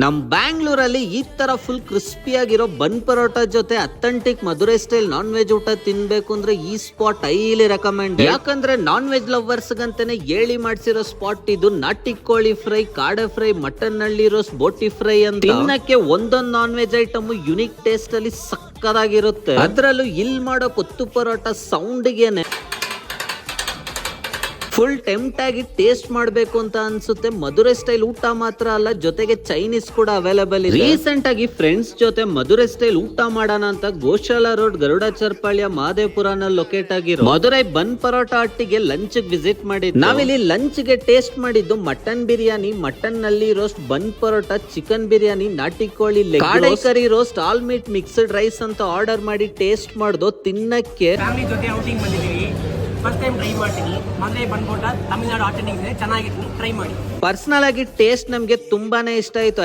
ನಮ್ ಬ್ಯಾಂಗ್ಳೂರಲ್ಲಿ ಈ ತರ ಫುಲ್ ಕ್ರಿಸ್ಪಿಯಾಗಿರೋ ಬನ್ ಪರೋಟ ಜೊತೆ authentic Madurai style non veg ಊಟ ತಿನ್ಬೇಕು ಅಂದ್ರೆ ಈ ಸ್ಪಾಟ್ ಹೈಲಿ ರೆಕಮೆಂಡ್. ಯಾಕಂದ್ರೆ ನಾನ್ ವೆಜ್ ಲವರ್ಸ್ ಗಂತಾನೆ ಹೇಳಿ ಮಾಡ್ಸಿರೋ ಸ್ಪಾಟ್ ಇದು. ನಾಟಿ ಕೋಳಿ ಫ್ರೈ, ಕಾಡೆ ಫ್ರೈ, ಮಟನ್ ಹಳ್ಳಿ ರೋಸ್ಟ್, ಬೋಟಿ ಫ್ರೈ ಅಂತ ತಿನ್ನಕ್ಕೆ ಒಂದೊಂದ್ non veg item unique taste ಅಲ್ಲಿ ಸಕ್ಕದಾಗಿರುತ್ತೆ. ಅದ್ರಲ್ಲೂ ಇಲ್ಲಿ ಮಾಡೋ ಕೊತ್ತು ಪರೋಟ ಸೌಂಡ್ಗೆನೆ ಫುಲ್ ಟೆಂಪ್ಟ್ ಆಗಿ ಟೇಸ್ಟ್ ಮಾಡಬೇಕು ಅಂತ ಅನ್ಸುತ್ತೆ. ಮಧುರೈ ಸ್ಟೈಲ್ ಊಟ ಮಾತ್ರ ಅಲ್ಲ, ಜೊತೆಗೆ ಚೈನೀಸ್ ಕೂಡ ಅವೈಲೇಬಲ್ ಇದೆ. ರೀಸೆಂಟ್ ಆಗಿ ಫ್ರೆಂಡ್ಸ್ ಜೊತೆ ಮಧುರೈ ಸ್ಟೈಲ್ ಊಟ ಮಾಡೋಣ ಅಂತ ಗೋಶಾಲಾ ರೋಡ್ ಗರುಡಾಚರ್ಪಾಳ್ಯ ಮಹದೇವಪುರನಲ್ಲಿ ಲೊಕೇಟ್ ಆಗಿರೋ ಮಧುರೈ ಬನ್ ಪರೋಟ ಹಟ್ಟಿಗೆ ಲಂಚ್ ವಿಸಿಟ್ ಮಾಡಿದ್ವಿ. ನಾವಿಲ್ಲಿ ಲಂಚ್ ಗೆ ಟೇಸ್ಟ್ ಮಾಡಿದ್ದು ಮಟನ್ ಬಿರಿಯಾನಿ, ಮಟನ್ ನಲ್ಲಿ roast, bun parota, chicken biryani, ನಾಟಿ ಕೋಳಿ, ಕಾಡೆ ಕರಿ roast, all meat mixed rice ಅಂತ ಆರ್ಡರ್ ಮಾಡಿ ಟೇಸ್ಟ್ ಮಾಡ್ದು. ತಿನ್ನಕ್ಕೆ ಫ್ಯಾಮಿಲಿ ಜೊತೆ ಔಟಿಂಗ್ ಬಂದಿದ್ದೀವಿ. ಫಸ್ಟ್ ಟೈಮ್ ಟ್ರೈ ಮಾಡ್ತೀನಿ. ಮದುವೆ ಬಂದ್ಬಿಟ್ಟ ತಮಿಳ್ನಾಡು ಆಟೆಂಡಿಂಗ್ ಚೆನ್ನಾಗಿತ್ತು, ಟ್ರೈ ಮಾಡಿ. ಪರ್ಸನಲ್ ಆಗಿ ಟೇಸ್ಟ್ ನಮ್ಗೆ ತುಂಬಾನೇ ಇಷ್ಟ ಆಯ್ತು.